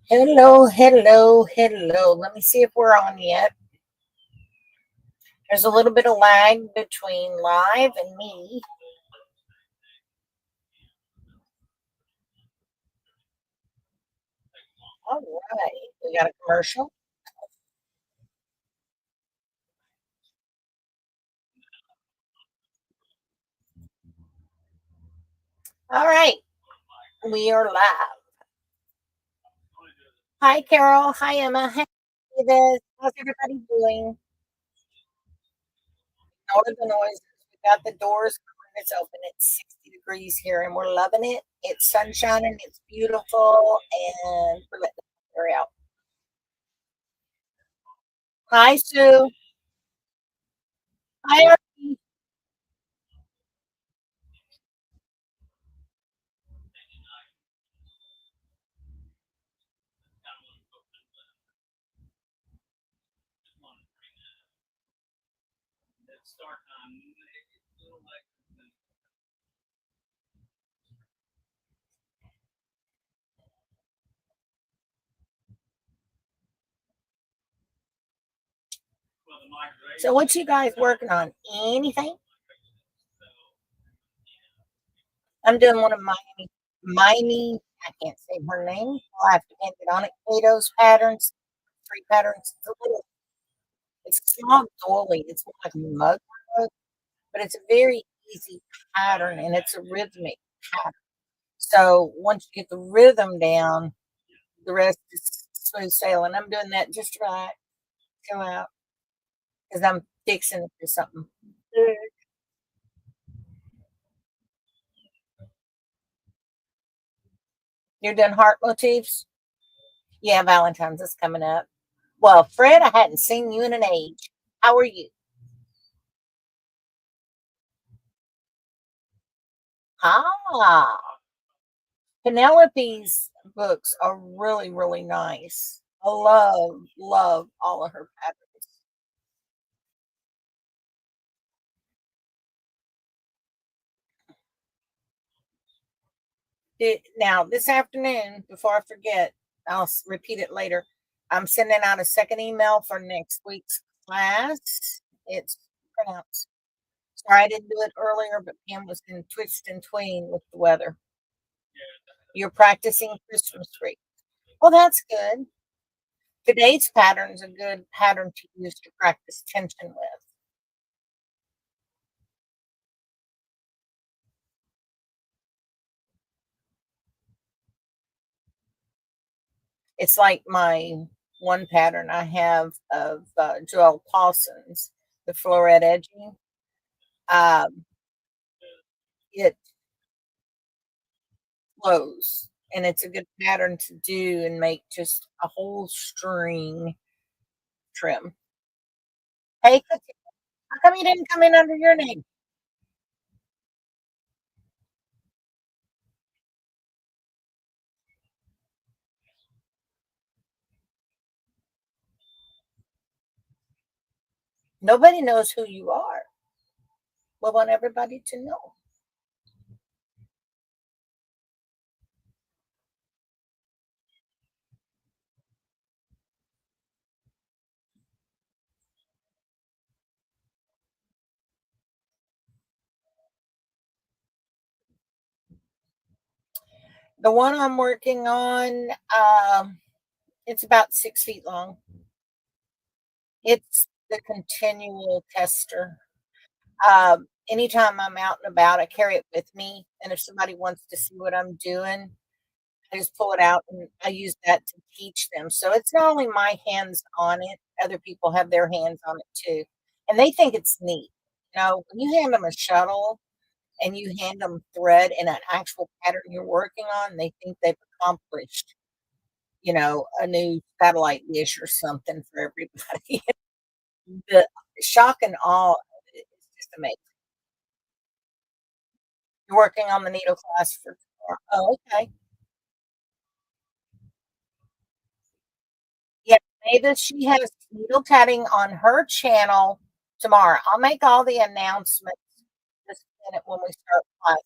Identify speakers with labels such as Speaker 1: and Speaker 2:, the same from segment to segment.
Speaker 1: Hello, hello, hello. Let me see if we're on yet. There's a little bit of lag between live and me. All right. We got a commercial. All right. We are live. Hi, Carol. Hi, Emma. Hey, Davis. How's everybody doing? Ignore the noises. We got the doors going. It's open. It's 60 degrees here, and we're loving it. It's sunshine and it's beautiful, and we're letting the air out. Hi, Sue. Hi, Artie. So, what you guys working on? Anything? I'm doing one of Miney. I can't say her name. I'll have to end it on it. Kato's patterns, three patterns. It's a small doily. It's more like a mug, but it's a very easy pattern and it's a rhythmic pattern. So once you get the rhythm down, the rest is smooth sailing. I'm doing that just right. Go out because I'm fixing it for something. You're doing heart motifs? Yeah, Valentine's is coming up. Well, Fred, I hadn't seen you in an age. How are you? Ah, Penelope's books are really, really nice. I love all of her patterns. Now, this afternoon, before I forget, repeat it later. I'm sending out a second email for next week's class. It's pronounced. Sorry, I didn't do it earlier, but Pam was in twitched and tween with the weather. You're practicing Christmas tree. Well, that's good. Today's pattern is a good pattern to use to practice tension with. It's like my one pattern I have of Joel Paulson's, the floret edging. Um, it flows, and it's a good pattern to do and make just a whole string trim. Hey, Cookie, how come you didn't come in under your name? Nobody knows who you are. We want everybody to know. The one I'm working on, it's about 6 feet long. It's the continual tester. Anytime I'm out and about, I carry it with me. And if somebody wants to see what I'm doing, I just pull it out and I use that to teach them. So it's not only my hands on it, other people have their hands on it too. And they think it's neat. When you hand them a shuttle and you hand them thread and an actual pattern you're working on, they think they've accomplished, a new satellite dish or something for everybody. The shock and awe of it is just amazing. You're working on the needle class for tomorrow. Oh, okay. Yeah, Mavis, she has needle tatting on her channel tomorrow. I'll make all the announcements this minute when we start class.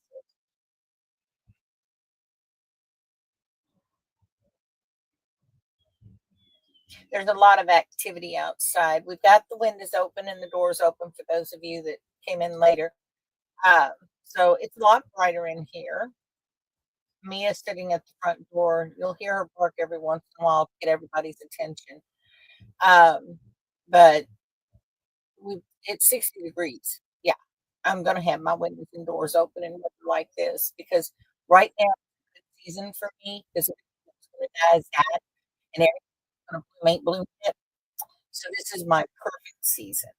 Speaker 1: There's a lot of activity outside. We've got the windows open and the doors open for those of you that came in later. Um, so it's a lot brighter in here. Mia's sitting at the front door. You'll hear her bark every once in a while to get everybody's attention. Um, but it's 60 degrees. Yeah, I'm gonna have my windows and doors open and weather like this because right now is a good season for me because it's gonna die that and everything's gonna ain't bloom yet. So this is my perfect season.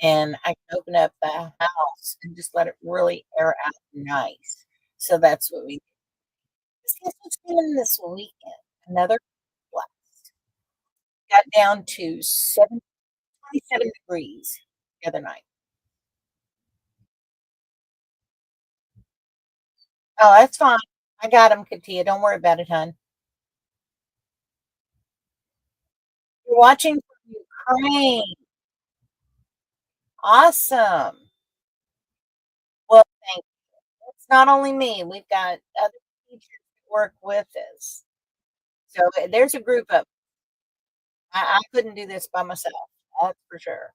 Speaker 1: And I can open up the house and just let it really air out nice. So that's what we do. Guess what's doing this weekend? Another blast. Got down to 27 degrees the other night. Oh, that's fine. I got them, Katia. Don't worry about it, hon. You're watching from Ukraine. Awesome. Well, thank you. It's not only me. We've got other teachers that work with us. So there's a group of I couldn't do this by myself. That's for sure.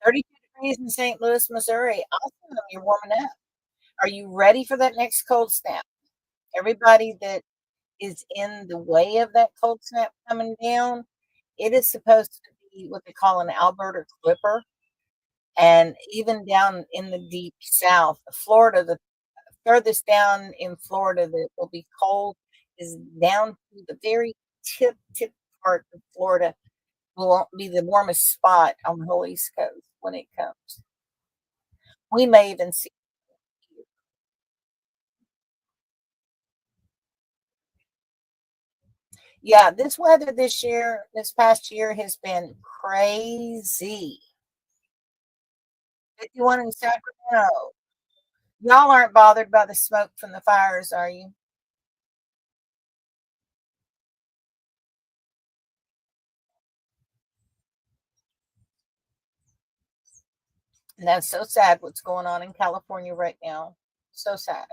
Speaker 1: 32 degrees in St. Louis, Missouri. Awesome. You're warming up. Are you ready for that next cold snap? Everybody that is in the way of that cold snap coming down, it is supposed to be what they call an Alberta clipper. And even down in the deep south, Florida, the furthest down in Florida that will be cold is down to the very tip part of Florida will be the warmest spot on the whole East Coast when it comes. We may even see. Yeah, this weather this year, this past year has been crazy. 51 in Sacramento. Y'all aren't bothered by the smoke from the fires, are you? And that's so sad what's going on in California right now. So sad.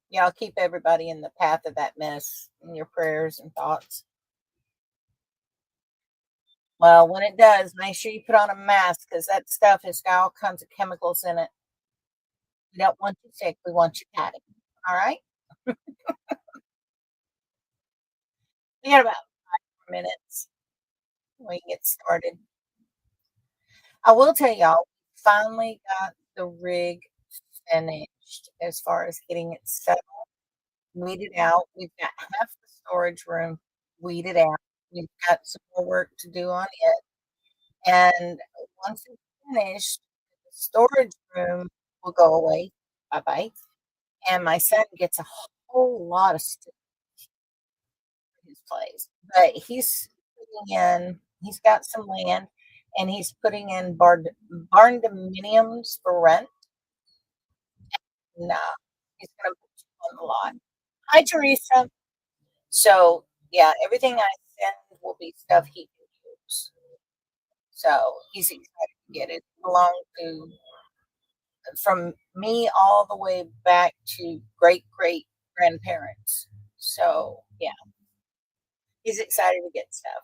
Speaker 1: Y'all keep everybody in the path of that mess in your prayers and thoughts. Well, when it does, make sure you put on a mask because that stuff has got all kinds of chemicals in it. We don't want you sick. We want you patting. All right. We got about 5 more minutes. We can get started. I will tell y'all, we finally got the rig finished as far as getting it set weeded out. We've got half the storage room weeded out. We've got some more work to do on it. And once it's finished, the storage room will go away. Bye bye. And my son gets a whole lot of stuff in his place. But he's got some land and he's putting in barn dominiums for rent. No, he's gonna put you on the lot. Hi, Teresa. So yeah, everything I send will be stuff he can use. So he's excited to get it. It belonged to from me all the way back to great grandparents. So yeah, he's excited to get stuff.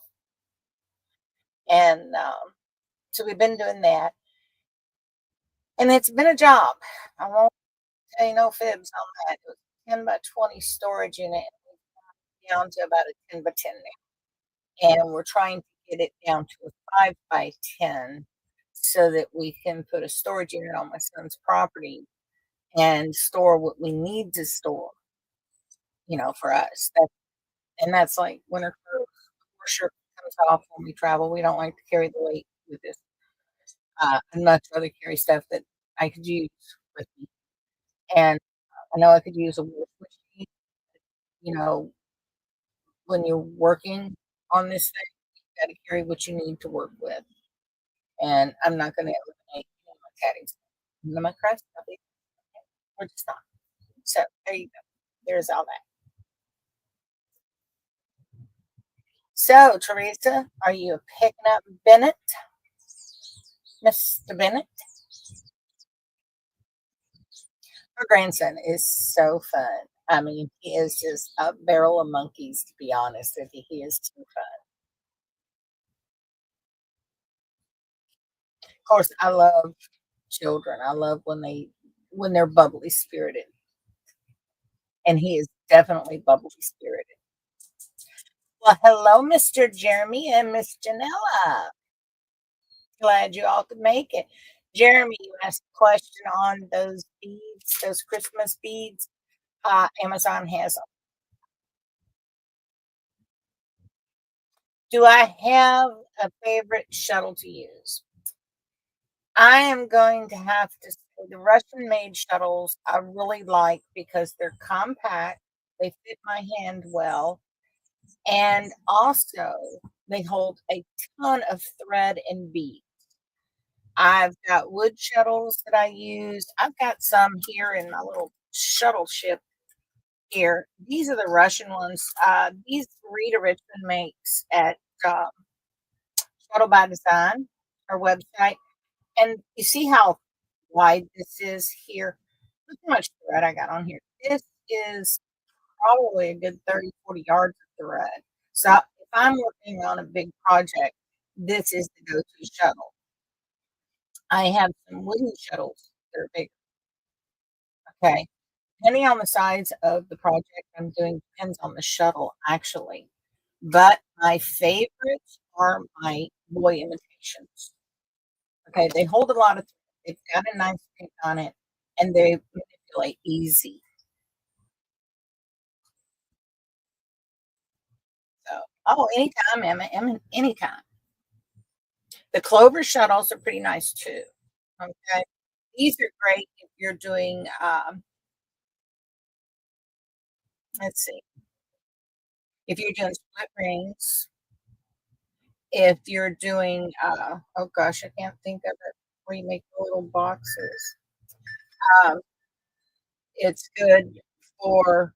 Speaker 1: And so we've been doing that. And it's been a job. I won't tell you no fibs on that. It was 10 by 20 storage unit down to about a 10 by 10 now. And we're trying to get it down to a 5 by 10 so that we can put a storage unit on my son's property and store what we need to store, for us. That's like winter clothes. For sure comes off when we travel. We don't like to carry the weight with this. I'd much rather carry stuff that I could use with me. And I know I could use a wash machine, you know, when you're working on this thing, you gotta carry what you need to work with. And I'm not gonna eliminate my tatting stuff. None of my craft stuff either. We're just not. So there you go. There's all that. So, Teresa, are you picking up Bennett? Mr. Bennett? Her grandson is so fun. I mean, he is just a barrel of monkeys, to be honest with you. He is too fun. Of course, I love children. I love when they're bubbly spirited, and he is definitely bubbly spirited. Well, hello, Mr. Jeremy and Miss Janella. Glad you all could make it. Jeremy, you asked a question on those beads, those Christmas beads. Amazon has them. Do I have a favorite shuttle to use? I am going to have to say the Russian made shuttles I really like because they're compact, they fit my hand well, and also they hold a ton of thread and bead. I've got wood shuttles that I use. I've got some here in my little shuttle ship here. These are the Russian ones. These Rita Richmond makes at um, Shuttle by Design, her website. And you see how wide this is here? Look how much thread I got on here. This is probably a good 30, 40 yards of thread. So if I'm working on a big project, this is the go-to shuttle. I have some wooden shuttles that are big. Okay. Depending on the size of the project I'm doing depends on the shuttle actually. But my favorites are my boy imitations. Okay, they hold a lot of they've got a nice pink on it and they manipulate easy. So, oh, anytime, Emma, anytime. The clover shuttles are pretty nice too. Okay. These are great if you're doing let's see, if you're doing split rings, if you're doing oh gosh, I can't think of it where you make the little boxes. Um, it's good for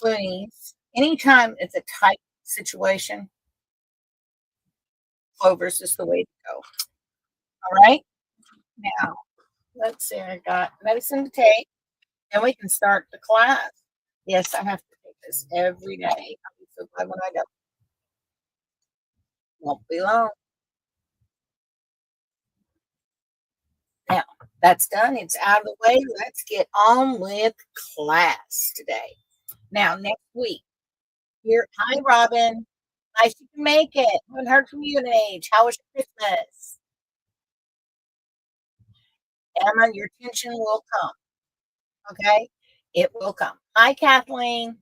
Speaker 1: Clooney's. Anytime it's a tight situation, clovers is the way to go. All right. Now, let's see. I got medicine to take, and we can start the class. Yes, I have to take this every day. I'll be so glad when I don't. Won't be long. Now, that's done. It's out of the way. Let's get on with class today. Now, next week, here. Hi, Robin. Nice you can make it. Haven't heard from you in an age. How was your Christmas? Emma, your attention will come. Okay? It will come. Hi, Kathleen.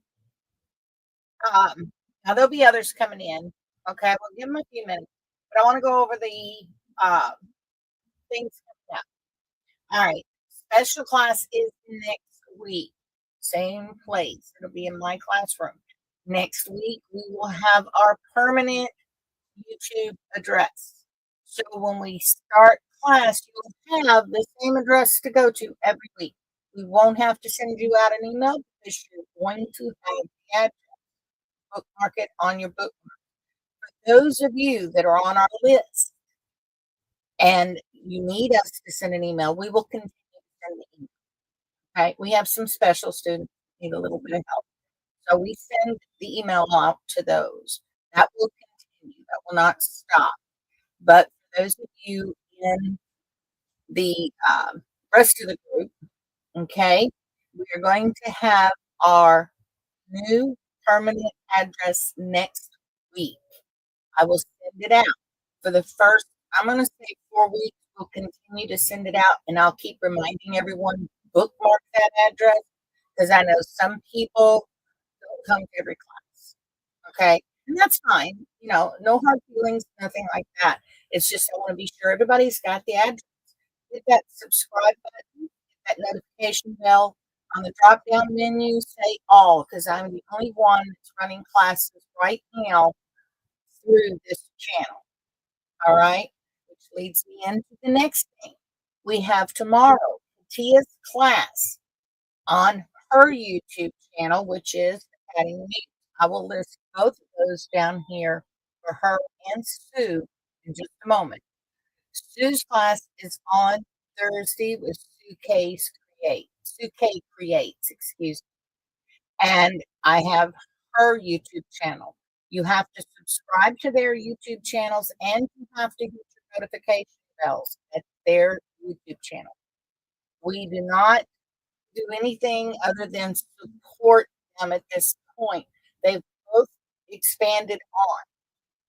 Speaker 1: Now there'll be others coming in. Okay, we'll give them a few minutes, but I want to go over the uh, things coming up. All right, special class is next week, same place. It'll be in my classroom. Next week, we will have our permanent YouTube address. So when we start class, you'll have the same address to go to every week. We won't have to send you out an email because you're going to have the address, bookmark it on your bookmark. Those of you that are on our list and you need us to send an email, we will continue to send the email. Okay. We have some special students who need a little bit of help. So we send the email out to those. That will continue. That will not stop. But for those of you in the rest of the group, okay, we are going to have our new permanent address next week. I will send it out for the first, I'm going to say 4 weeks. We'll continue to send it out, and I'll keep reminding everyone bookmark that address because I know some people don't come to every class. Okay. And that's fine. No hard feelings, nothing like that. It's just I want to be sure everybody's got the address. Hit that subscribe button, hit that notification bell. On the drop down menu, say all because I'm the only one that's running classes right now through this channel. All right. Which leads me into the next thing. We have tomorrow Tia's class on her YouTube channel, which is Tatting Me. I will list both of those down here for her and Sue in just a moment. Sue's class is on Thursday with Sue Case Create. Suke Creates, excuse me, and I have her YouTube channel. You have to subscribe to their YouTube channels, and you have to get your notification bells at their YouTube channel. We do not do anything other than support them at this point. They've both expanded on.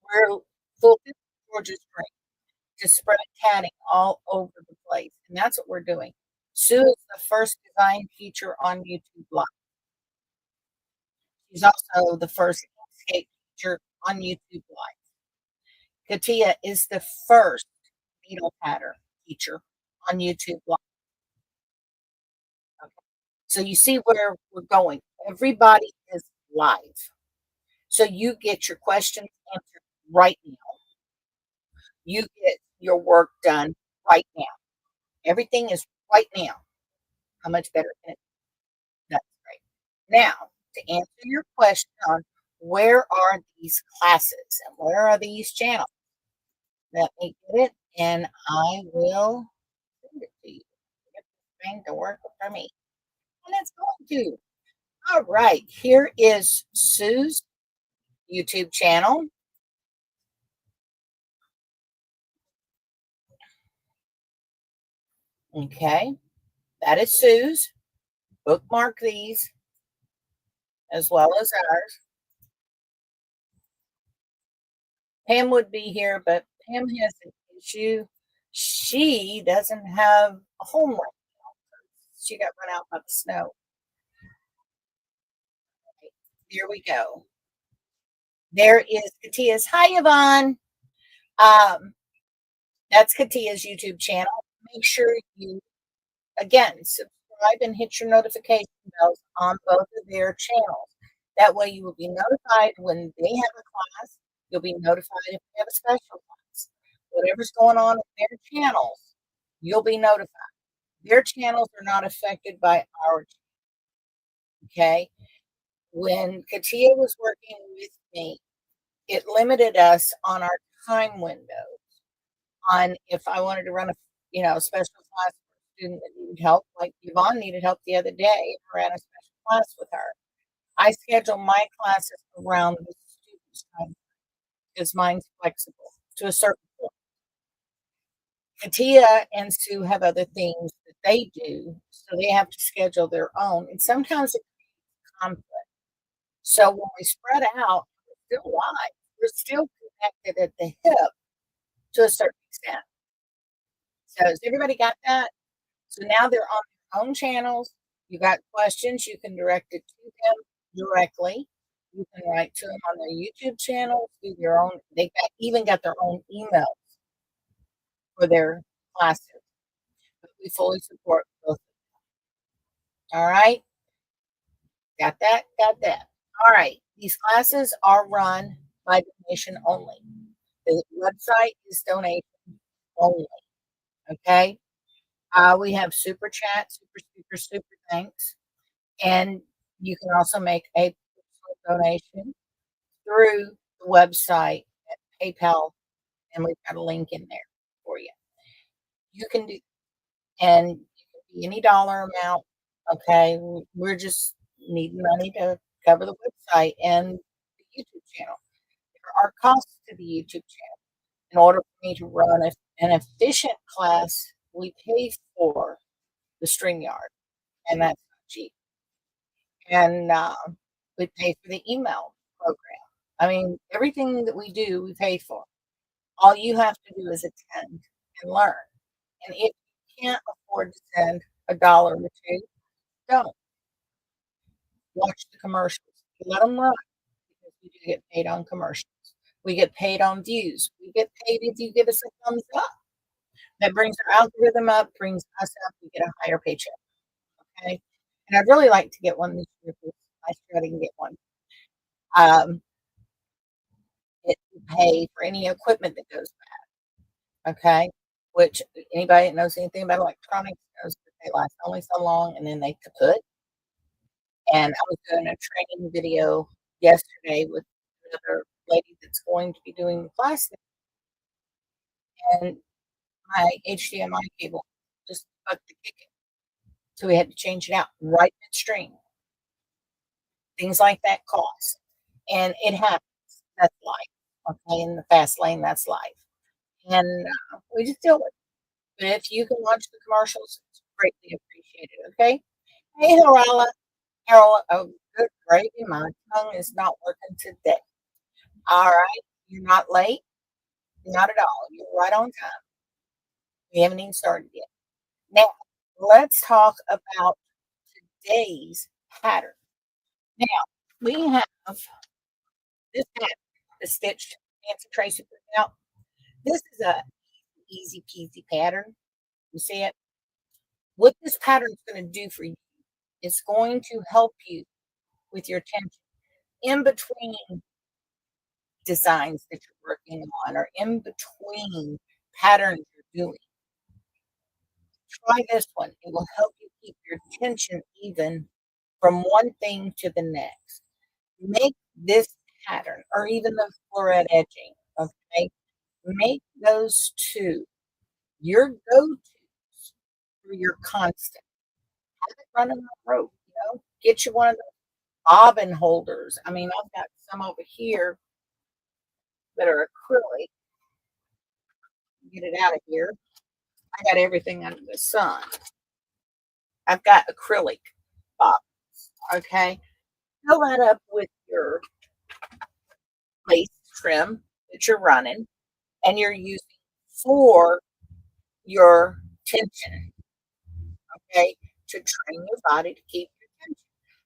Speaker 1: We're focused Georgia's dream to spread tatting all over the place, and that's what we're doing. Sue is the first design teacher on YouTube Live. She's also the first landscape teacher on YouTube Live. Katia is the first needle pattern teacher on YouTube Live. Okay. So you see where we're going. Everybody is live. So you get your questions answered right now. You get your work done right now. Everything is right now. How much better can it be? That's right. Now, to answer your question on where are these classes and where are these channels, let me get it and I will send it to you. Get this thing to work for me. And it's going to. All right. Here is Sue's YouTube channel. Okay. That is Sue's. Bookmark these as well as ours. Pam would be here, but Pam has an issue. She doesn't have a home right now. She got run out by the snow. Here we go. There is Katia's. Hi, Yvonne. Um, that's Katia's YouTube channel. Make sure you, again, subscribe and hit your notification bells on both of their channels. That way you will be notified when they have a class. You'll be notified if they have a special class. Whatever's going on in their channels, you'll be notified. Their channels are not affected by our channel, okay? When Katia was working with me, it limited us on our time window on if I wanted to run a special class for a student that needed help, like Yvonne needed help the other day, I ran a special class with her. I schedule my classes around the student's time because mine's flexible to a certain point. Katia and Sue have other things that they do, so they have to schedule their own, and sometimes it creates conflict. So when we spread out, we're still live. We're still connected at the hip to a certain extent. So has everybody got that? So now they're on their own channels. You got questions, you can direct it to them directly. You can write to them on their YouTube channel, do their own. They even got their own emails for their classes. But we fully support both. All right. Got that? Got that. All right. These classes are run by donation only. The website is donation only. Okay. We have super chat, super thanks. And you can also make a personal donation through the website at PayPal, and we've got a link in there for you. You can do, and it can be any dollar amount. Okay. We're just needing money to cover the website and the YouTube channel. There are costs to the YouTube channel. In order for me to run an efficient class, we pay for the StreamYard, and that's not cheap. And we pay for the email program. I mean, everything that we do, we pay for. All you have to do is attend and learn. And if you can't afford to send a dollar or two, don't. Watch the commercials. Let them run because we do get paid on commercials. We get paid on views. We get paid if you give us a thumbs up. That brings our algorithm up, brings us up. We get a higher paycheck. Okay. And I'd really like to get one this year. I sure I can get one. It will pay for any equipment that goes bad. Okay. Which anybody that knows anything about electronics knows that they last only so long and then they kaput. And I was doing a training video yesterday with another lady that's going to be doing the class, and my HDMI cable just bucked the kick it. So we had to change it out right midstream. Things like that cost. And it happens. That's life. Okay. In the fast lane, that's life. And we just deal with it. But if you can watch the commercials, it's greatly appreciated. Okay. Hey, Harala. Harold, oh, good gravy. My tongue is not working today. All right. You're not late. Not at all. You're right on time. We haven't even started yet. Now, let's talk about today's pattern. Now, we have this pattern, the stitched Nancy Tracy put out. This is a easy peasy pattern. You see it? What this pattern is going to do for you is going to help you with your tension in between designs that you're working on or in between patterns you're doing. Try this one. It will help you keep your tension even from one thing to the next. Make this pattern or even the floret edging, okay? Make those two your go-tos for your constant. Have it running on rope, Get you one of those bobbin holders. I mean, I've got some over here that are acrylic. Get it out of here. I got everything under the sun. I've got acrylic bobbins, okay? Fill that up with your lace trim that you're running and you're using for your tension, okay? To train your body to keep your tension.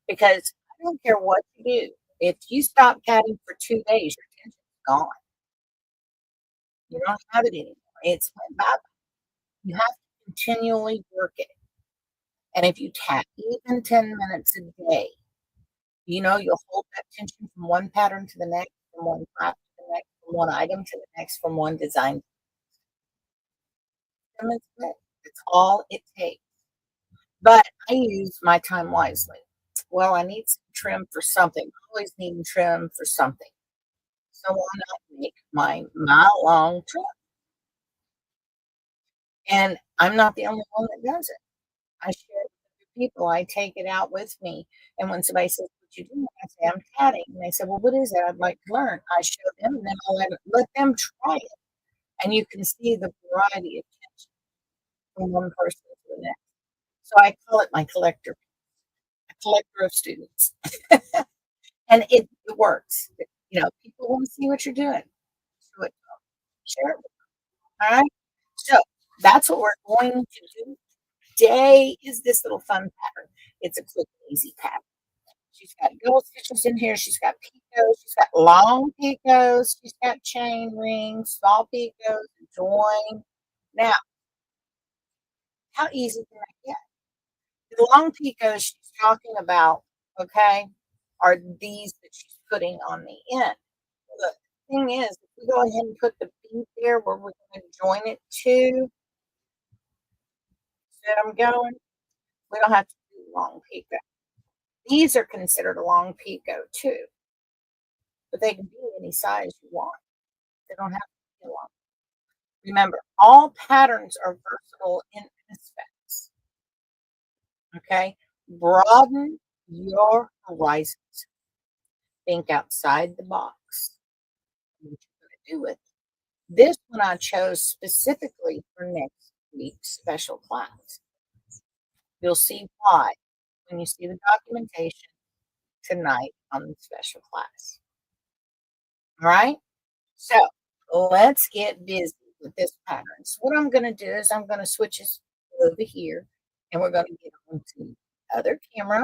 Speaker 1: Because I don't care what you do. If you stop tatting for 2 days, your tension's gone. You don't have it anymore. It's went bye. You have to continually work it. And if you tat even 10 minutes a day, you'll hold that tension from one pattern to the next, from one class to the next, from one item to the next, from one design. It's all it takes. But I use my time wisely. Well, I need some trim for something. I always need trim for something. So why not make my mile-long trim? And I'm not the only one that does it. I share it with other people. I take it out with me. And when somebody says, "What you doing?" I say, "I'm tatting." And they say, "Well, what is it? I'd like to learn." I show them and then I let them try it. And you can see the variety of tension from one person to the next. So I call it my collector, a collector of students. And it works. People want to see what you're doing. So share it with them. All right. So that's what we're going to do today is this little fun pattern. It's a quick, easy pattern. She's got double stitches in here. She's got picots. She's got long picots. She's got chain rings, small picots, join. Now, how easy can I get? The long picots she's talking about, okay, are these that she's putting on the end. The thing is, if we go ahead and put the bead there where we're going to join it to, see I'm going? We don't have to do long picot. These are considered a long picot too, but they can be any size you want. They don't have to be long. Remember, all patterns are versatile in aspects. Okay? Broaden your horizons. Think outside the box. What you're going to do with it. This one I chose specifically for next week's special class. You'll see why when you see the documentation tonight on the special class. All right? So let's get busy with this pattern. So what I'm going to do is I'm going to switch this over here and we're going to get on to the other camera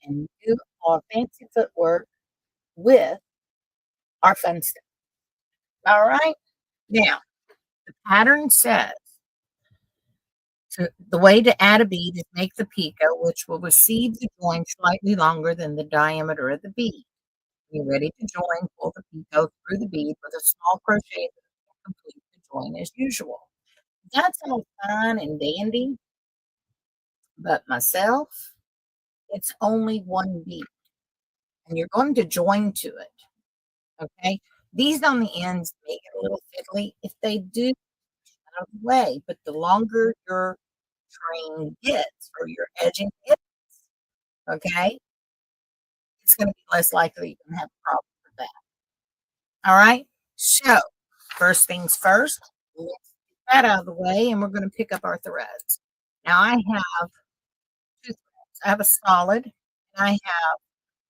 Speaker 1: and do our fancy footwork with our fun stuff. All right. Now, the pattern says the way to add a bead is make the picot, which will receive the join slightly longer than the diameter of the bead. When you're ready to join, pull the picot through the bead with a small crochet to complete the join as usual. That's all fine and dandy, but myself, it's only one bead, and you're going to join to it, okay? These on the ends make it a little fiddly. If they do, out of the way, but the longer your string gets or your edging gets, okay, it's going to be less likely you're going to have a problem with that. All right. So, first things first, let's get that out of the way and we're going to pick up our threads. Now, I have two threads. I have a solid and I have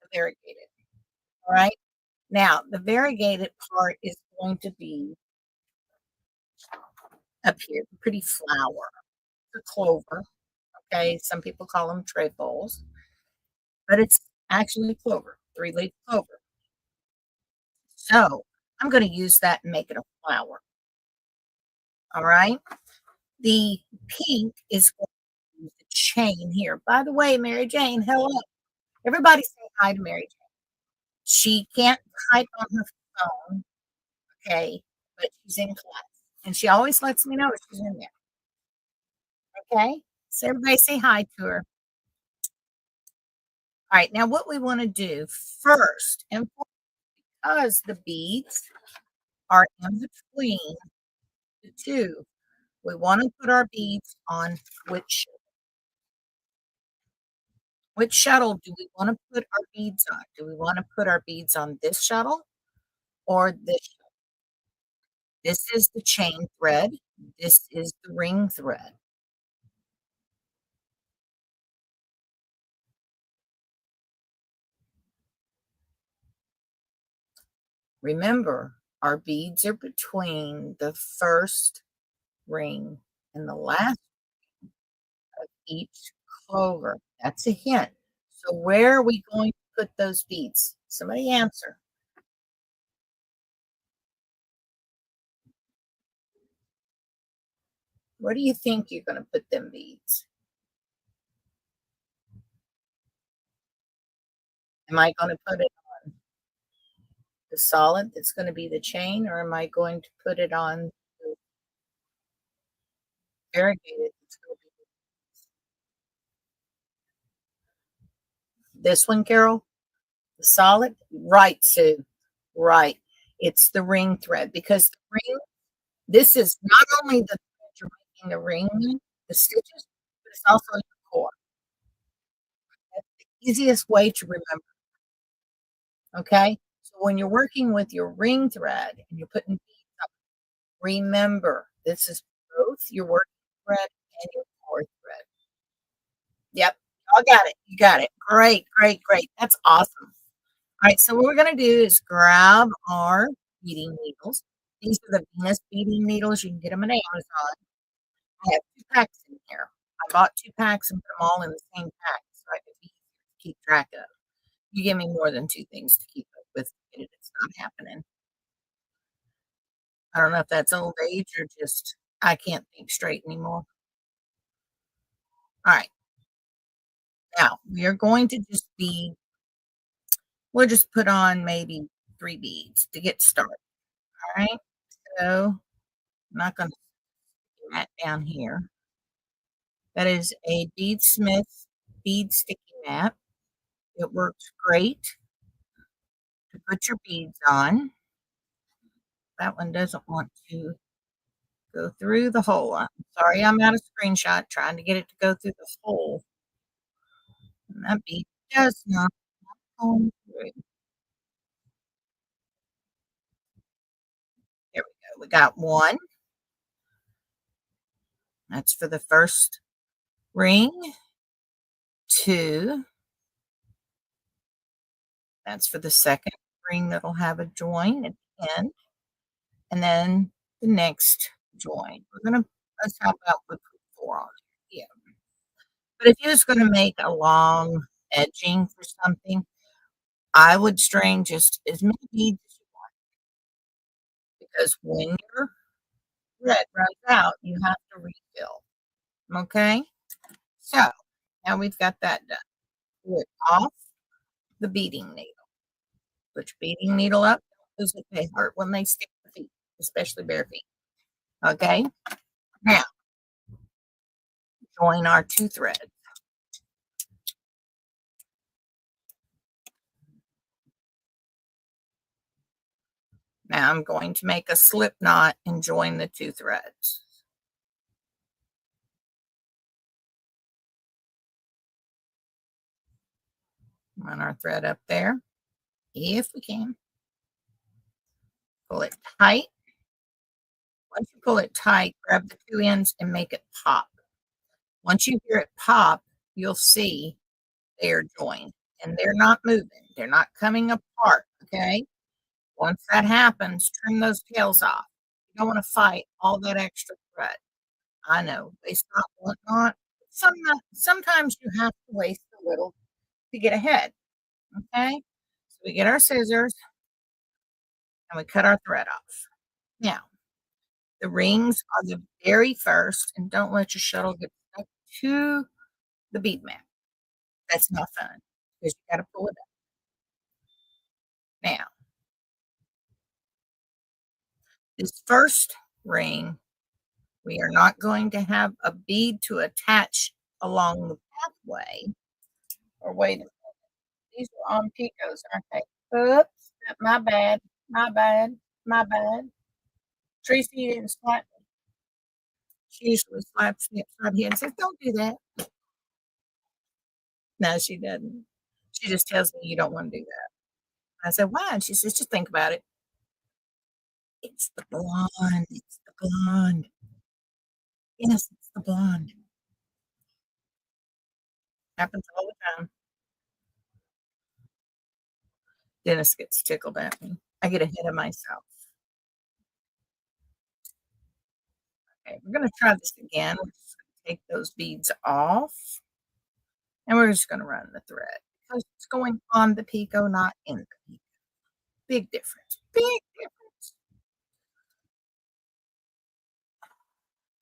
Speaker 1: a variegated. All right. Now, the variegated part is going to be up here, the pretty flower, the clover. Okay. Some people call them trefoils, but it's actually clover, three-leaf clover. So, I'm going to use that and make it a flower. All right. The pink is going to use the chain here. By the way, Mary Jane, hello. Everybody say hi to Mary Jane. She can't type on her phone, okay, but she's in class. And she always lets me know she's in there. Okay? So everybody say hi to her. All right, now what we want to do first, and because the beads are in between the two, we want to put our beads on which shuttle do we want to put our beads on? Do we want to put our beads on this shuttle or this shuttle? This is the chain thread. This is the ring thread. Remember, our beads are between the first ring and the last of each clover. That's a hint. So where are we going to put those beads? Somebody answer. Where do you think you're going to put them beads? Am I going to put it on the solid that's going to be the chain, or am I going to put it on the variegated that's going to be this one, Carol? The solid? Right, Sue. Right. It's the ring thread because the ring, this is not only the thread you're making the ring, the stitches, but it's also your core. That's the easiest way to remember. Okay. So when you're working with your ring thread and you're putting beads up, remember this is both your working thread and your core thread. Yep. I got it. You got it. Great, great, great. That's awesome. All right, so what we're going to do is grab our beading needles. These are the Venus beading needles. You can get them on Amazon. I have 2 packs in here. I bought 2 packs and put them all in the same pack so I could be easier to keep track of. You give me more than 2 things to keep up with, and it's not happening. I don't know if that's old age or just I can't think straight anymore. All right, now we are going to just be, we'll just put on maybe 3 beads to get started. All right, so I'm not going to stick that down here. That is a Bead Smith bead sticky mat. It works great to put your beads on. That one doesn't want to go through the hole. I'm sorry, I'm out of screenshot trying to get it to go through the hole. And that bead does not go through. There we go. We got one. That's for the first ring. 2. That's for the second ring that'll have a join at the end. And then the next join. We're going to, let's how about we put 4 on it. Yeah. But if you was going to make a long edging for something, I would string just as many beads as you want because when your thread runs out, you have to refill. Okay? So now we've got that done. Pull it off the beading needle. Put your beading needle up because they hurt when they stick the feet, especially bare feet. Okay? Now, join our 2 threads. Now I'm going to make a slip knot and join the 2 threads. Run our thread up there, if we can. Pull it tight. Once you pull it tight, grab the two ends and make it pop. Once you hear it pop, you'll see they are joined and they're not moving. They're not coming apart, okay? Once that happens, trim those tails off. You don't want to fight all that extra thread. I know, they stop whatnot. Sometimes you have to waste a little to get ahead, okay? So we get our scissors and we cut our thread off. Now, the rings are the very first, and don't let your shuttle get stuck to the bead mat. That's not fun because you got to pull it up. Now, this first ring, we are not going to have a bead to attach along the pathway. Or wait a minute, these are on picots, aren't they? Oops, my bad, my bad, my bad. Tracy didn't slap me. She usually slaps me upside the head and says, "Don't do that." No, she doesn't. She just tells me you don't want to do that. I said, "Why?" And she says, "Just think about it. It's the blonde. It's the blonde. Yes, it's the blonde." Happens all the time. Dennis gets tickled at me. I get ahead of myself. Okay, we're going to try this again. We're just going to take those beads off, and we're just going to run the thread because it's going on the picot, not in the picot. Big difference. Big difference.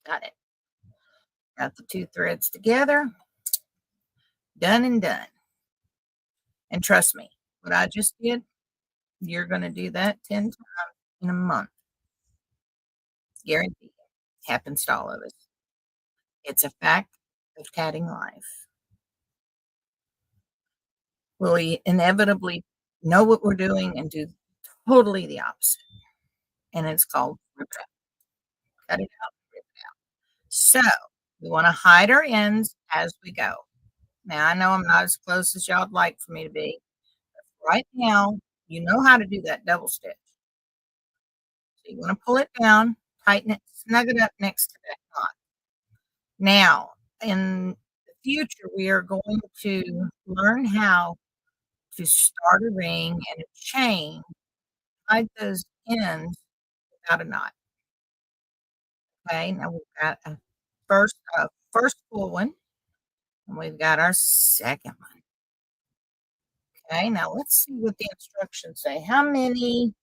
Speaker 1: Got it. Got the two threads together. Done and done. And trust me, what I just did, you're going to do that 10 times in a month. Guaranteed. Happens to all of us. It's a fact of tatting life. We'll inevitably know what we're doing and do totally the opposite. And it's called rip it out. Cut it out, rip it out. So we want to hide our ends as we go. Now, I know I'm not as close as y'all'd like for me to be. But right now, you know how to do that double stitch. So you want to pull it down, tighten it, snug it up next to that knot. Now, in the future, we are going to learn how to start a ring and a chain, hide those ends without a knot. Okay, now we've got a first full one, and we've got our second one. Okay, now let's see what the instructions say. How many?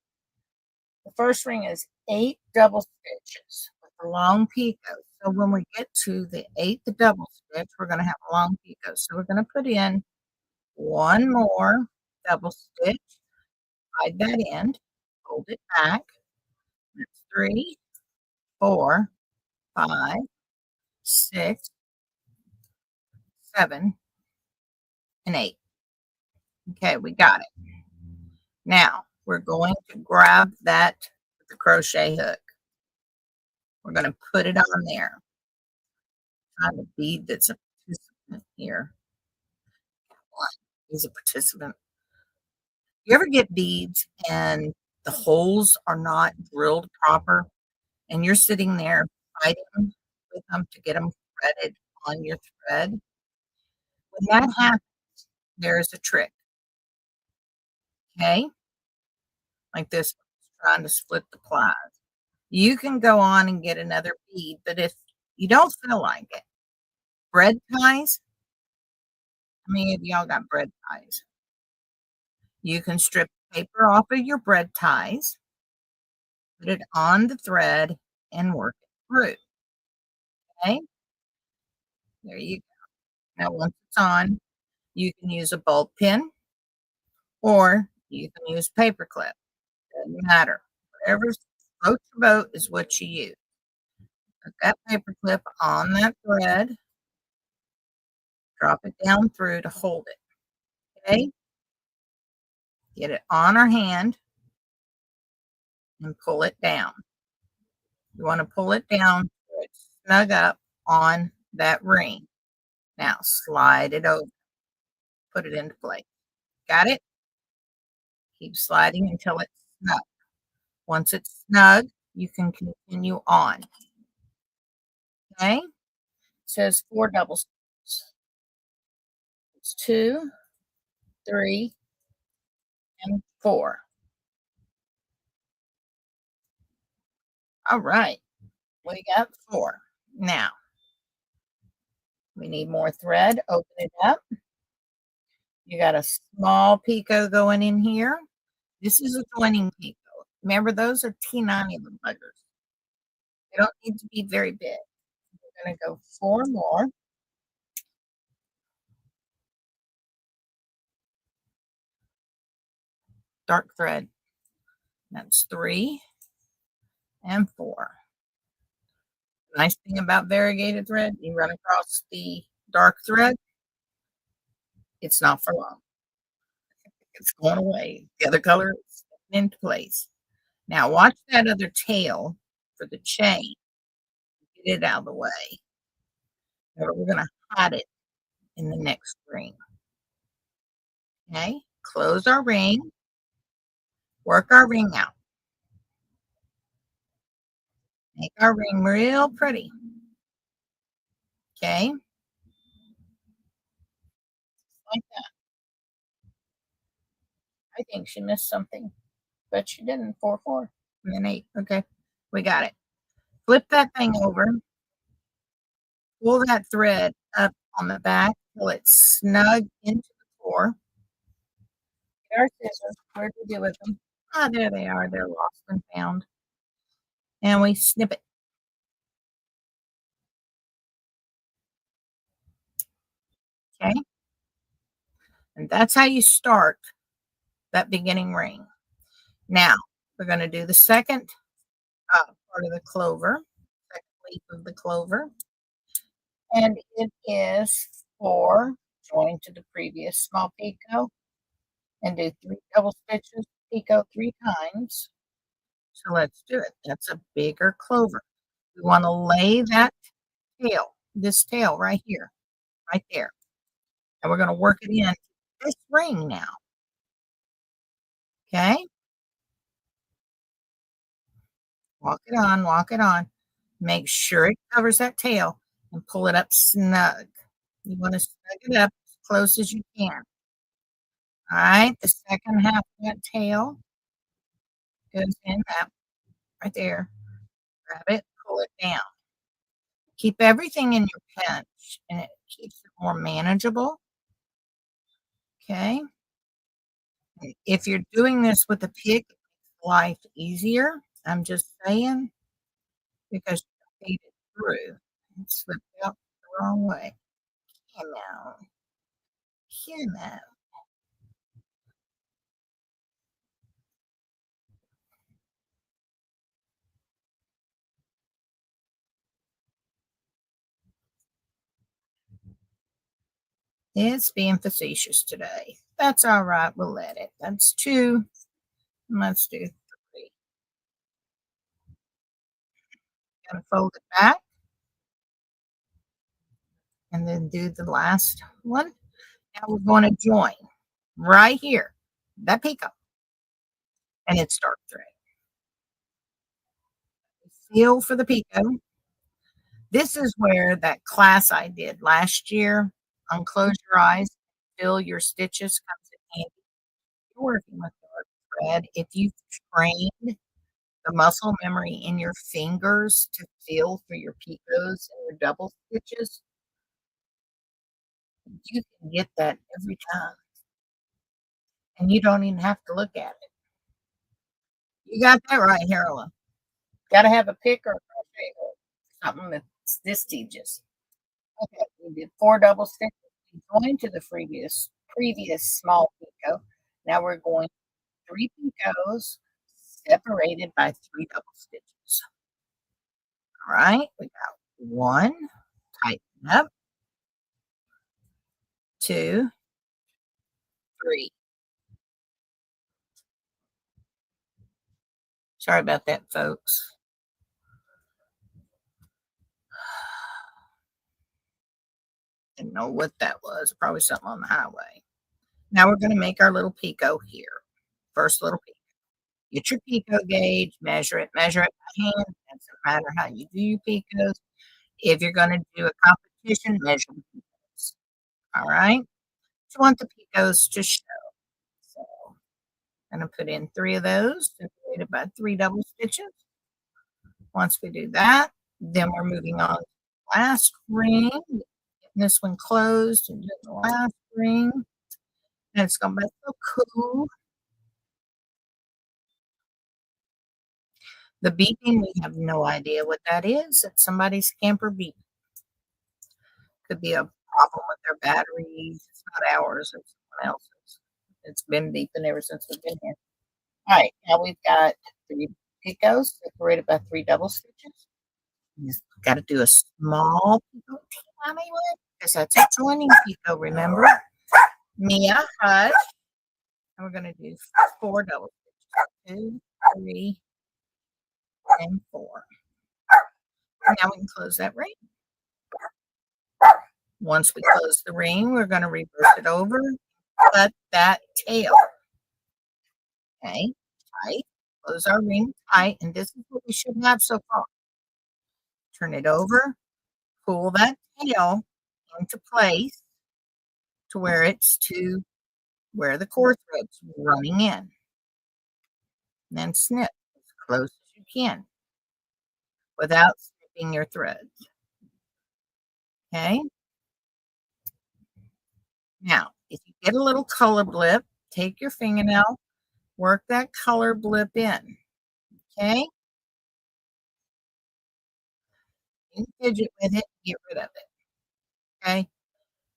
Speaker 1: The first ring is 8 double stitches with a long picot. So when we get to the 8th double stitch, we're going to have a long picot. So we're going to put in one more double stitch, hide that end, hold it back. That's 3, 4, 5, 6, 7, and 8. Okay, we got it. Now we're going to grab that with the crochet hook. We're going to put it on there. Find a bead that's a participant here. He's a participant. You ever get beads and the holes are not drilled proper, and you're sitting there fighting with them to get them threaded on your thread? When that happens, there's a trick. Okay, like this, trying to split the plies. You can go on and get another bead, but if you don't feel like it, bread ties. How many of y'all got bread ties? You can strip paper off of your bread ties, put it on the thread, and work it through. Okay, there you go. Now, once it's on, you can use a bulb pin or you can use paper clip. Doesn't matter. Whatever floats your boat is what you use. Put that paper clip on that thread, drop it down through to hold it. Okay, get it on our hand and pull it down. You want to pull it down so it's snug up on that ring. Now slide it over, put it into place. Got it? Keep sliding until it's snug. Once it's snug, you can continue on. Okay? It says 4 double stitches. It's 2, 3, and 4. All right. We got 4. Now, we need more thread. Open it up. You got a small picot going in here. This is a joining picot. Remember, those are T90 buggers. They don't need to be very big. We're going to go 4 more. Dark thread. That's 3 and 4. Nice thing about variegated thread, you run across the dark thread, it's not for long. It's going away. The other color is into place. Now watch that other tail for the chain. Get it out of the way. We're going to hide it in the next ring. Okay, close our ring, work our ring out. Make our ring real pretty. Okay, like that. I think she missed something, but she didn't. 4, 4, and then 8. Okay, we got it. Flip that thing over. Pull that thread up on the back till it's snug into the floor. Get our scissors. Where'd we do with them? Ah, there they are. They're lost and found. And we snip it. Okay. And that's how you start that beginning ring. Now, we're going to do the second part of the clover, second leaf of the clover. And it is for join to the previous small picot and do 3 double stitches, picot 3 times. So let's do it. That's a bigger clover. We want to lay that tail, this tail right here, right there. And we're going to work it in this ring now. Okay? Walk it on, walk it on. Make sure it covers that tail and pull it up snug. You want to snug it up as close as you can. All right, the second half of that tail goes in that right there. Grab it, pull it down. Keep everything in your pinch, and it keeps it more manageable. Okay. If you're doing this with a pick, it makes life easier. I'm just saying because you feed it through. It slipped out the wrong way. You know, you know. It's being facetious today. That's all right. We'll let it. That's 2. Let's do 3. Gonna fold it back and then do the last one. Now we're going to join right here, that picot, and it's dark thread. Feel for the picot. This is where that class I did last year on Close Your Eyes, Fill Your Stitches comes in handy. You're working with dark thread. If you've trained the muscle memory in your fingers to feel for your picots and your double stitches, you can get that every time. And you don't even have to look at it. You got that right, Harola. Got to have a pick or a crochet hook, something that's this tedious. Okay, we did 4 double stitches. We joined to the previous small picot. Now we're going 3 picots separated by 3 double stitches. All right, we got 1, tighten up, 2, 3. Sorry about that, folks. Didn't know what that was. Probably something on the highway. Now we're going to make our little picot here. First little picot. Get your picot gauge, measure it by hand. Doesn't matter how you do your picots. If you're going to do a competition, measure the picots. All right. You want the picots to show. So I'm going to put in 3 of those, separated by 3 double stitches. Once we do that, then we're moving on to the last ring. Getting this one closed and doing the last ring. And it's going to be so cool. The beeping, we have no idea what that is. It's somebody's camper beep. Could be a problem with their batteries. It's not ours, it's someone else's. It's been beeping ever since we've been here. All right, now we've got 3 picots separated by 3 double stitches. You just got to do a small picot, because that's a joining picot, remember? Mia, hush. And we're going to do 4 double stitches. 2, 3, and 4. Now we can close that ring. Once we close the ring, we're going to reverse it over, cut that tail. Okay, tight. Close our ring tight, and this is what we should have so far. Turn it over, pull that tail into place to where it's to where the core thread's running in. And then snip as close as you can without snipping your threads. Okay. Now, if you get a little color blip, take your fingernail, work that color blip in. Okay. You can fidget with it, get rid of it. Okay.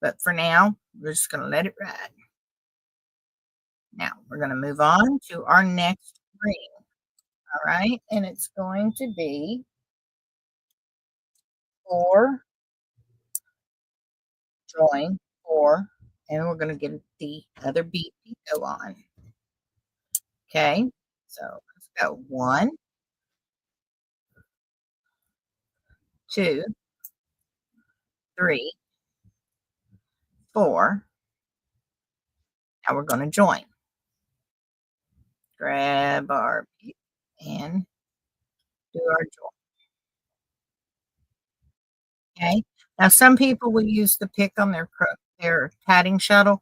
Speaker 1: But for now, we're just going to let it ride. Now, we're going to move on to our next ring. All right. And it's going to be 4, join 4, and we're going to get the other beat go on. Okay. So let's go 1, 2, 3, 4. Now we're going to join. Grab our beat and do our join. Okay. Now some people will use the pick on their tatting shuttle.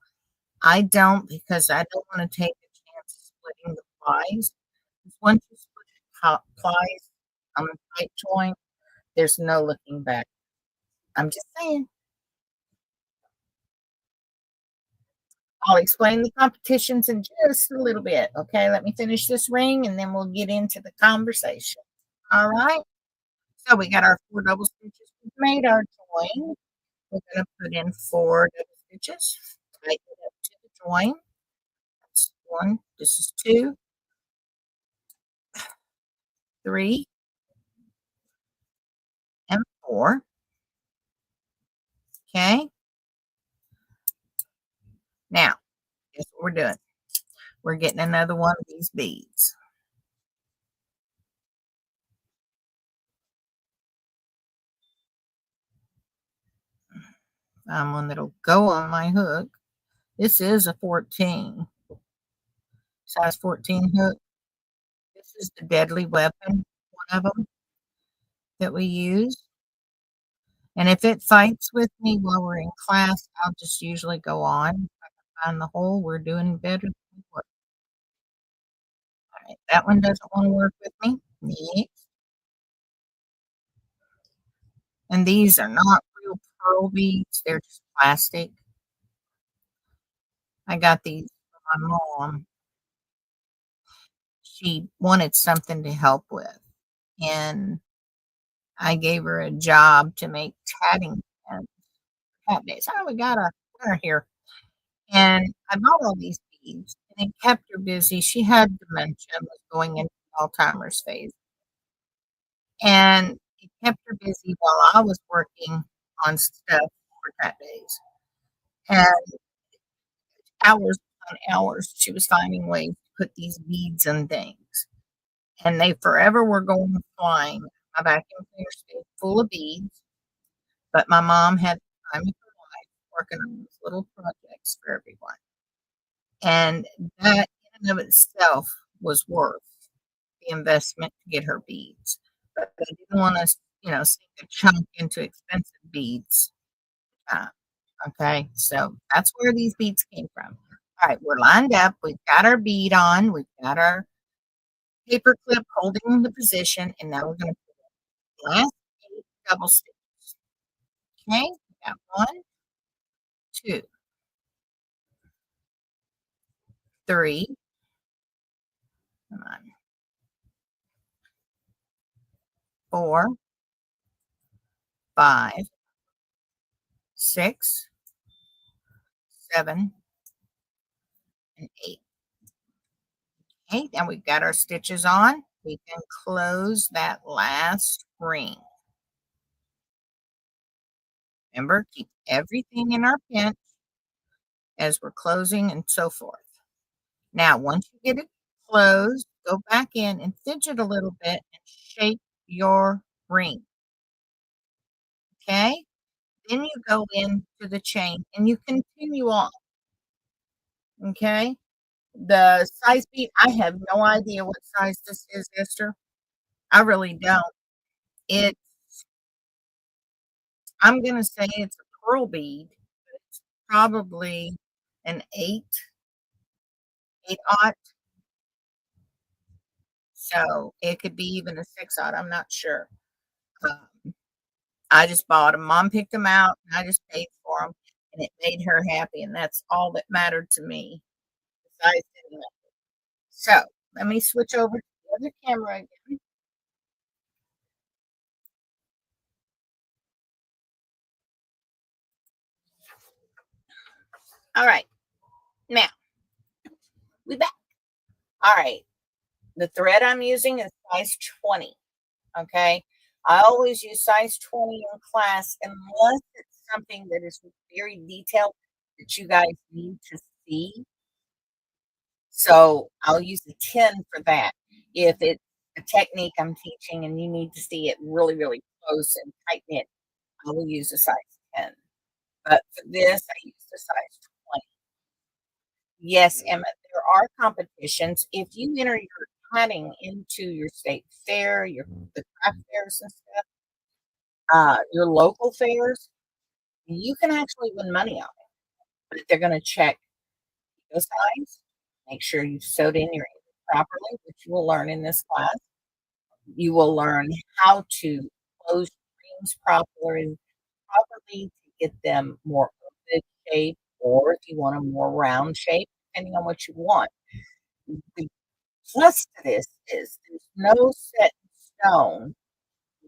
Speaker 1: I don't, because I don't want to take a chance of splitting the plies. Once you split the plies on the tight joint, there's no looking back. I'm just saying. I'll explain the competitions in just a little bit. Okay, let me finish this ring and then we'll get into the conversation. All right. So we got our 4 double stitches. We've made our join. We're going to put in 4 double stitches. Tighten it up to the join. That's 1. This is 2, 3, and 4. Okay. Now, guess what we're doing? We're getting another one of these beads. One that'll go on my hook. This is a 14, size 14 hook. This is the deadly weapon, one of them that we use. And if it fights with me while we're in class, I'll just usually go on. If I can find the hole, we're doing better than we were. All right, that one doesn't want to work with me. Next. And these are not real pearl beads, they're just plastic. I got these from my mom. She wanted something to help with, and I gave her a job to make tatting pens. Tat days. Oh, we got a winner here. And I bought all these beads, and it kept her busy. She had dementia, was going into Alzheimer's phase. And it kept her busy while I was working on stuff for tat days. And hours on hours, she was finding ways to put these beads and things. And they forever were going flying. My vacuum cleaner stayed full of beads, but my mom had time with her life working on these little projects for everyone. And that in and of itself was worth the investment to get her beads. But I didn't want to, sink a chunk into expensive beads. Uh, okay, so that's where these beads came from. All right, we're lined up. We've got our bead on. We've got our paper clip holding the position, and now we're going to put the last 8 double stitches. Okay, we got 1, 2, 3, come on, 4, 5, 6, 7, and 8. Okay, now we've got our stitches on. We can close that last ring. Remember, keep everything in our pinch as we're closing and so forth. Now, once you get it closed, go back in and fidget a little bit and shape your ring. Okay? Then you go into the chain and you continue on. Okay? The size bead, I have no idea what size this is, Esther. I really don't. It's, I'm going to say it's a pearl bead. It's probably an 8/8. So it could be even a 6/0. I'm not sure. Um, I just bought them. Mom picked them out, and I just paid for them, and it made her happy, and that's all that mattered to me. Besides any of it. So let me switch over to the other camera again. All right, now we back. All right, the thread I'm using is size 20. Okay, I always use size 20 in class unless it's something that is very detailed that you guys need to see. So I'll use the 10 for that. If it's a technique I'm teaching and you need to see it really, really close and tight knit, I will use a size 10. But for this, I use the size 20. Yes, Emma, there are competitions. If you enter your tatting into your state fair, the craft fairs and stuff, your local fairs, you can actually win money on it. But they're going to check the size, make sure you've sewed in your image properly, which you will learn in this class. You will learn how to close rings properly to get them more oval shape, or if you want a more round shape, depending on what you want. The plus to this is there's no set in stone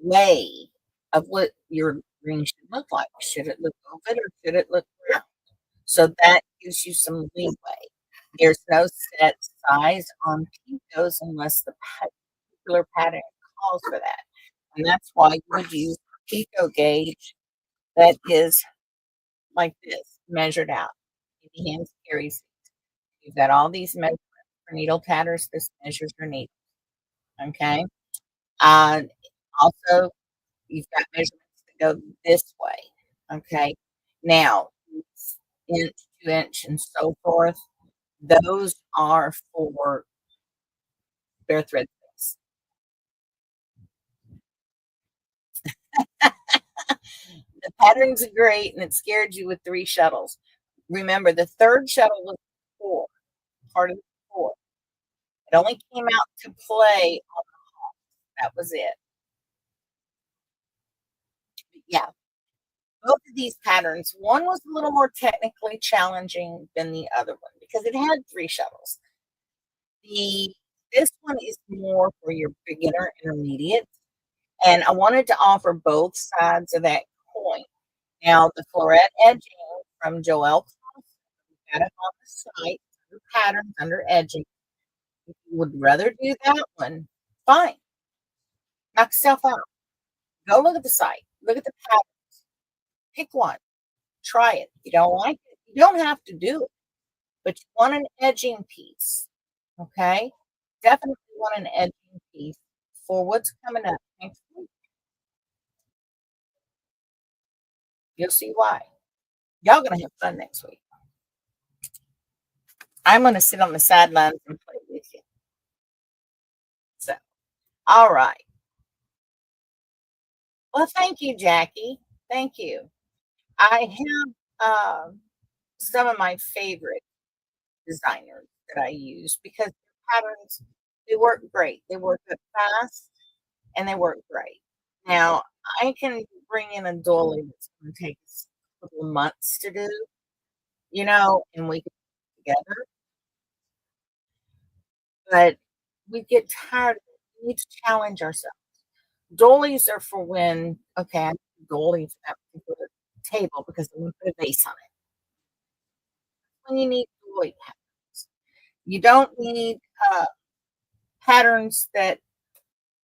Speaker 1: way of what your ring should look like. Should it look oval or should it look round? So that gives you some leeway. There's no set size on picots unless the particular pattern calls for that. And that's why you would use a picot gauge that is like this, measured out. Easy hands carries. You've got all these measurements for needle tatters. This measures your needle. Okay. Uh, Also, you've got measurements that go this way. Okay. Now, inch, 2 inch, and so forth. Those are for bare thread space. The pattern's great, and it scared you with 3 shuttles. Remember, the 3rd shuttle was 4, part of the 4. It only came out to play on that was it. Yeah, both of these patterns, one was a little more technically challenging than the other one because it had 3 shuttles. This one is more for your beginner intermediate, and I wanted to offer both sides of that coin. Now, the floret edging from Joelle Thompson, we got it on the site, under patterns, under edging. If you would rather do that one, fine. Knock yourself out. Go look at the site. Look at the pattern. Pick one. Try it. If you don't like it, you don't have to do it. But you want an edging piece. Okay? Definitely want an edging piece for what's coming up next week. You'll see why. Y'all gonna have fun next week. I'm gonna sit on the sidelines and play with you. So, all right. Well, thank you, Jackie. Thank you. I have some of my favorite designers that I use because the patterns they work great. They work up fast and they work great. Now, I can bring in a dolly that's going to take us a couple of months to do, and we can put it together, but we get tired of it. We need to challenge ourselves. Dollies are for when, okay, I need a dolly for that particular table because I'm going to put a vase on it. When you need dolly patterns, you don't need uh, patterns that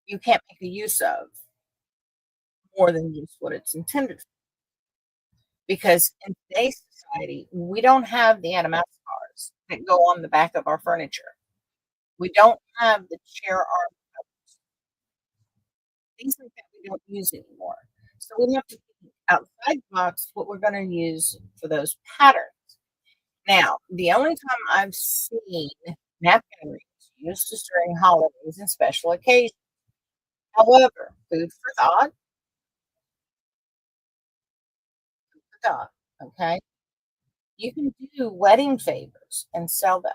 Speaker 1: you can't make a use of more than just what it's intended for. Because in today's society, we don't have the antimacassars that go on the back of our furniture. We don't have the chair arm covers, things like that we don't use anymore. So we have to think outside the box what we're gonna use for those patterns. Now, the only time I've seen napkin rings used is during holidays and special occasions. However, food for thought, okay? You can do wedding favors and sell them.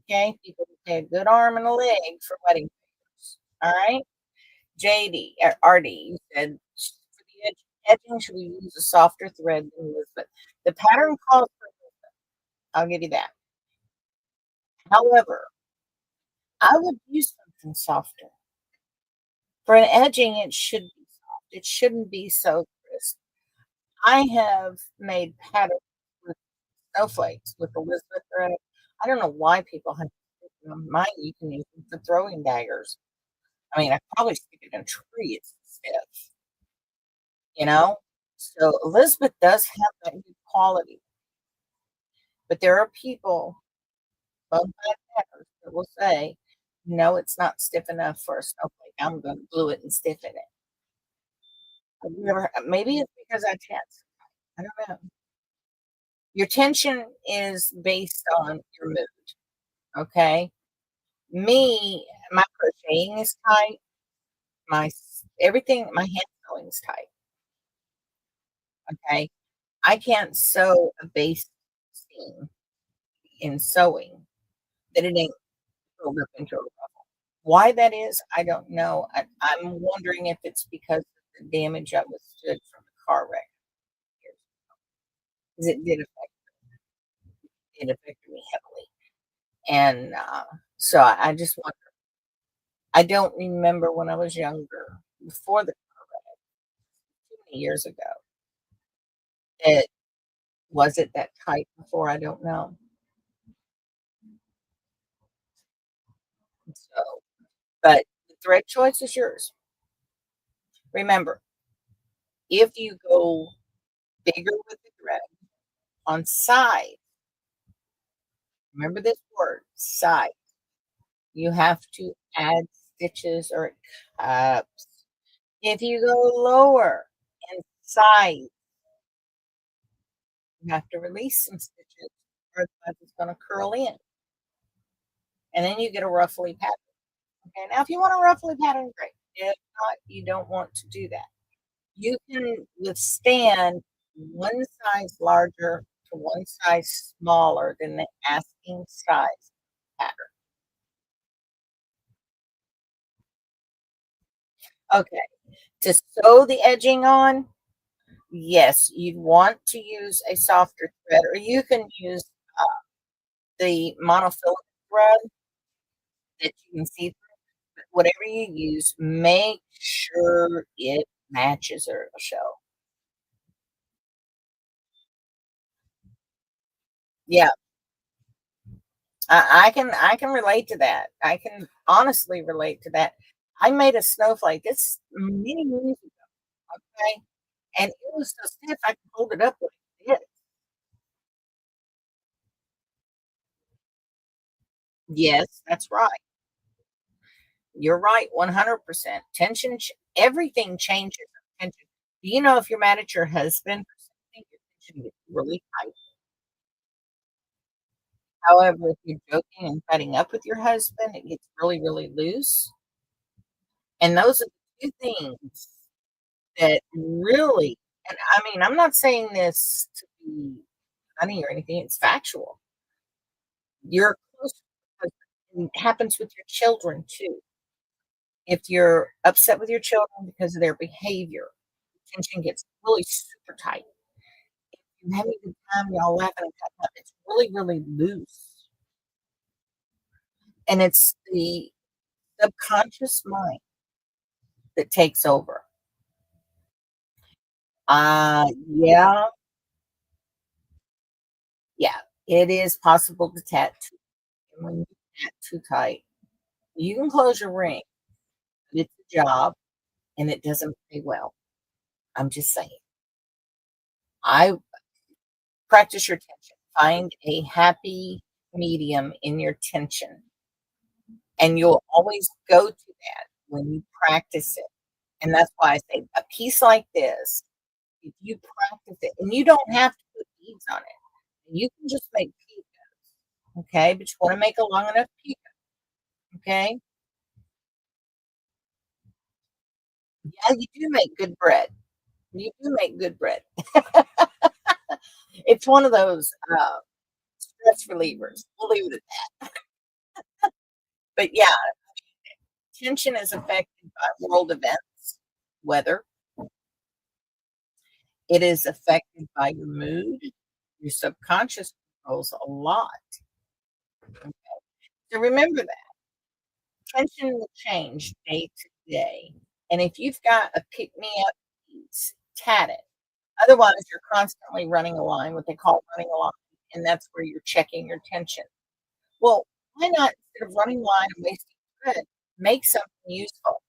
Speaker 1: Okay, people can pay a good arm and a leg for wedding favors. All right, JD or RD, you said for the edging, should we use a softer thread than Elizabeth? The pattern calls for Elizabeth. I'll give you that. However, I would use something softer for an edging. It should be soft. It shouldn't be so crisp. I have made patterns with snowflakes with Elizabeth thread. I don't know why people have mine. You can use them for throwing daggers. I mean, I probably stick it in a tree, it's stiff, you know? So Elizabeth does have that good quality, but there are people, bone patters, that will say, "No, it's not stiff enough for a snowflake. I'm gonna glue it and stiffen it." I've never maybe it's because I tense. I don't know. Your tension is based on your mood, okay? Me, my crocheting is tight, everything my hand sewing is tight, okay? I can't sew a base seam in sewing that it ain't filled up into a ruffle. Why that is, I don't know. I'm wondering if it's because of the damage I withstood from the car wreck years ago, 'cause it affected me heavily, and, so I just wonder. I don't remember when I was younger, before the car wreck, too many years ago, it was it that tight before? I don't know. So, but the thread choice is yours. Remember, if you go bigger with the thread on side, remember this word, side, you have to add stitches or cups. If you go lower and side, you have to release some stitches or otherwise it's going to curl in. And then you get a ruffly pattern. Okay, now if you want a ruffly pattern, great. If not, you don't want to do that. You can withstand one size larger to one size smaller than the asking size pattern. Okay, to sew the edging on, yes, you'd want to use a softer thread, or you can use the monofilament thread that you can see through. But whatever you use, make sure it matches or it'll show. Yeah, I can relate to that. I can honestly relate to that. I made a snowflake. It's many years ago, okay? And it was so stiff I could hold it up like this. Yes, that's right. You're right, 100%. Everything changes with tension. Do you know if you're mad at your husband for something, your tension gets really tight? However, if you're joking and cutting up with your husband, it gets really, really loose. And those are the 2 things that really, and I mean, I'm not saying this to be funny or anything, it's factual. You're close to your husband, it happens with your children too. If you're upset with your children because of their behavior, tension gets really super tight. If you're having a good time, y'all laughing and cutting up, it's really, really loose. And it's the subconscious mind that takes over. Yeah, yeah, it is possible to tattoo, and when you tat too tight, you can close your ring, but it's a job and it doesn't pay well. I'm just saying. I practice your tension. Find a happy medium in your tension, and you'll always go to that when you practice it. And that's why I say a piece like this, if you practice it, and you don't have to put beads on it, you can just make picot, okay? But you want to make a long enough picot, okay? Yeah, you do make good bread. You do make good bread. It's one of those stress relievers. We'll leave it at that. But yeah, tension is affected by world events, weather. It is affected by your mood. Your subconscious controls a lot. Okay? So remember that tension will change day to day. And if you've got a pick me up piece, tat it. Otherwise, you're constantly running a line, what they call running a line, and that's where you're checking your tension. Well, why not, instead of running line and wasting thread, make something useful?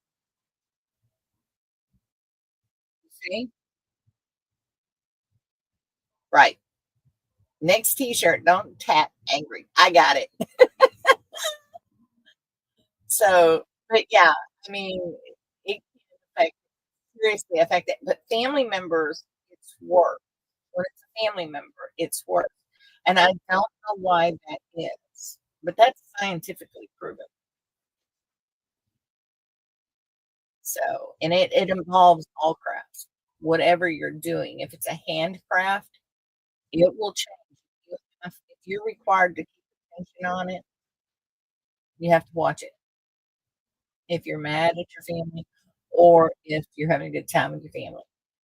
Speaker 1: See? Right. Next t-shirt, don't tap angry. I got it. So, but yeah, I mean, it can affect, seriously affect it. But family members, it's worse. When it's a family member, it's worse. And I don't know why that is, but that's scientifically proven. So, and it involves all crafts, whatever you're doing. If it's a handcraft, it will change. If you're required to keep attention on it, you have to watch it. If you're mad at your family or if you're having a good time with your family,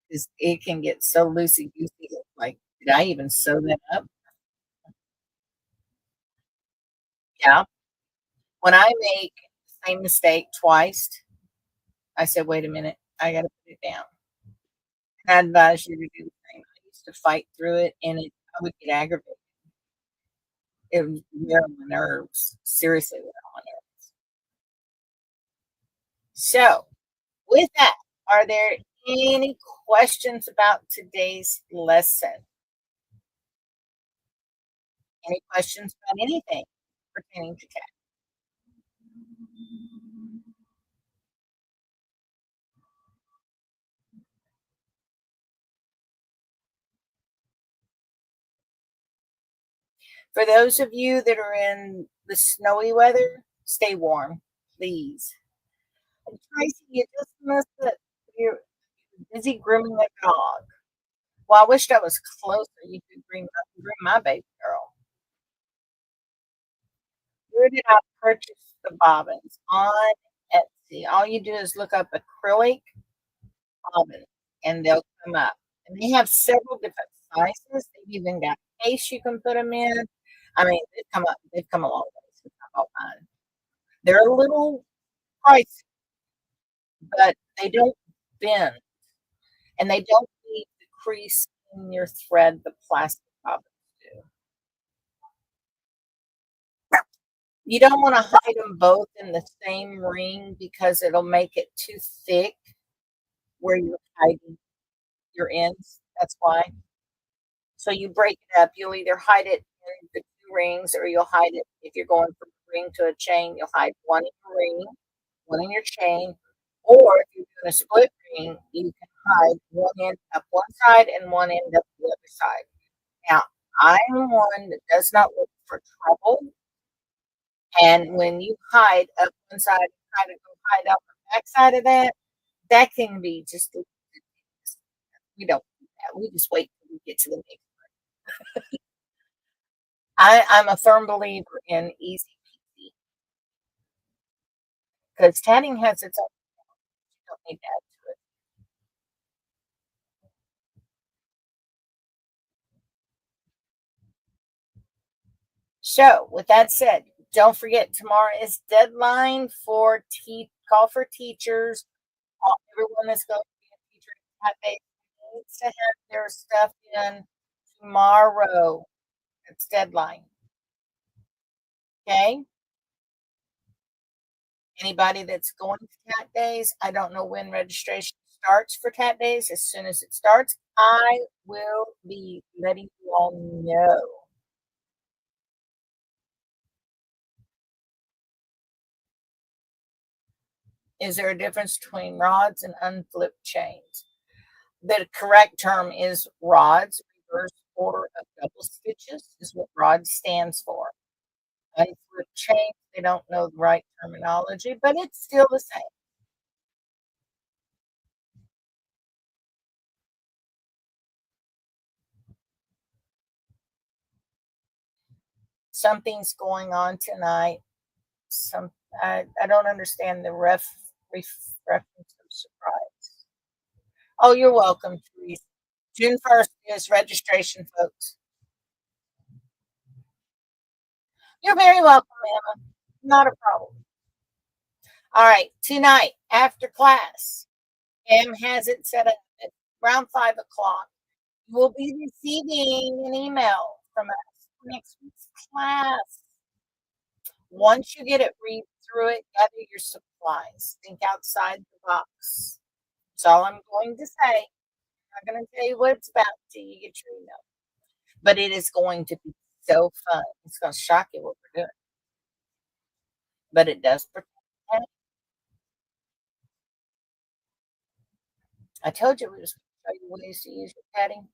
Speaker 1: because it can get so loosey-goosey, it's like, "Did I even sew that up?" Yeah. When I make the same mistake twice, I said, "Wait a minute, I gotta put it down." I advise you to do the same. I used to fight through it, and I would get aggravated. It would wear on my nerves, seriously wear on my nerves. So, with that, are there any questions about today's lesson? Any questions about anything pertaining to tech? For those of you that are in the snowy weather, stay warm, please. And Tracy, you just missed it. You're busy grooming a dog. Well, I wished I was closer. You could groom my baby girl. Where did I purchase the bobbins? On Etsy. All you do is look up acrylic bobbins, and they'll come up. And they have several different sizes. They've even got a case you can put them in. I mean, they've come a long way since I bought mine. They're a little pricey, but they don't bend, and they don't leave the crease in your thread the plastic bobbins do. You don't wanna hide them both in the same ring because it'll make it too thick where you're hiding your ends, that's why. So you break it up, you'll either hide it in the 2 rings or you'll hide it if you're going from a ring to a chain, you'll hide 1 in your ring, 1 in your chain, or if you're doing a split ring, you can hide 1 end up one side and 1 end up the other side. Now, I'm one that does not look for trouble. And when you hide up one side and try to go hide up the back side of that, that can be just we don't do that. We just wait till we get to the next. I'm a firm believer in easy peasy because tatting has its own. You don't need to add to it. So, with that said, don't forget tomorrow is deadline for call for teachers. Everyone that's going to be a teacher at Bay needs to have their stuff in tomorrow. It's deadline. Okay. Anybody that's going to TAT days, I don't know when registration starts for TAT days. As soon as it starts, I will be letting you all know. Is there a difference between rods and unflipped chains? The correct term is rods. Reverse order of double stitches is what rod stands for. Unflipped chains, they don't know the right terminology, but it's still the same. Something's going on tonight. I don't understand the reference of surprise. Oh, you're welcome, Teresa. June 1st is registration, folks. You're very welcome, Emma. Not a problem. All right, tonight after class, Em has it set up at around 5 o'clock. You will be receiving an email from us for next week's class. Once you get it, read through it, gather your supplies, think outside the box. That's all I'm going to say. I'm not going to tell you what it's about until you get your email. But it is going to be so fun. It's going to shock you what we're doing. But it does protect. I told you we was going to show you ways to use your padding.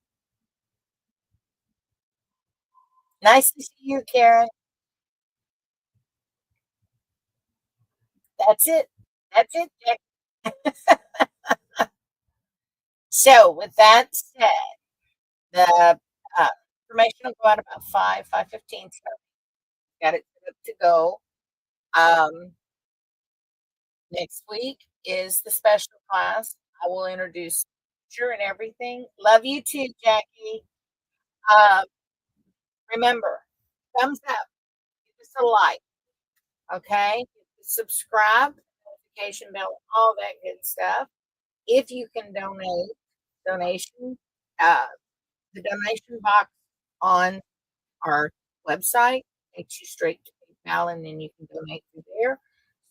Speaker 1: Nice to see you, Karen. That's it. That's it, Jack. So, with that said, the information will go out about 5:15. So, got it set up to go. Next week is the special class. I will introduce teacher and everything. Love you too, Jackie. Um, remember, thumbs up, give us a like, okay? Subscribe, notification bell, all that good stuff. If you can donation, uh, the donation box on our website takes you straight to PayPal, and then you can donate through there.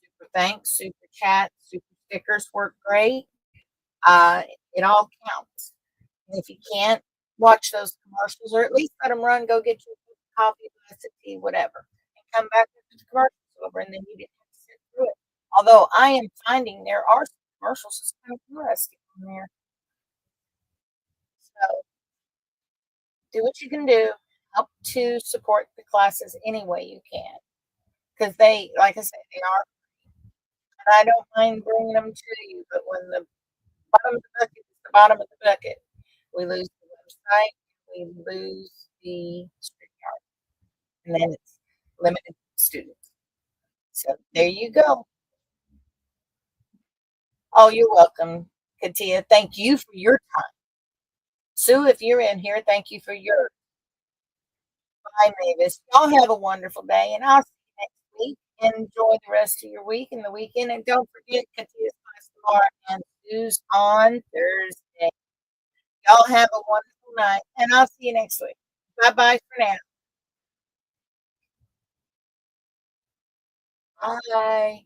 Speaker 1: Super thanks, super chat, super stickers work great. It all counts. And if you can't watch those commercials, or at least let them run, go get your coffee, glass of tea, whatever, and come back with the commercials over, and then you didn't have to sit through it. Although I am finding there are some commercials that's kind of interesting in there. So do what you can do. Help to support the classes any way you can. Because they, like I said, they are, and I don't mind bringing them to you, but when the bottom of the bucket is the bottom of the bucket, we lose the website, we lose the StreamYard, and then it's limited students. So there you go. Oh, you're welcome, Katia. Thank you for your time. Sue, if you're in here, thank you for your time, Mavis. Y'all have a wonderful day, and I'll see you next week. Enjoy the rest of your week and the weekend. And don't forget Katia's class tomorrow and Sue's on Thursday. Y'all have a wonderful night, and I'll see you next week. Bye bye for now. Bye.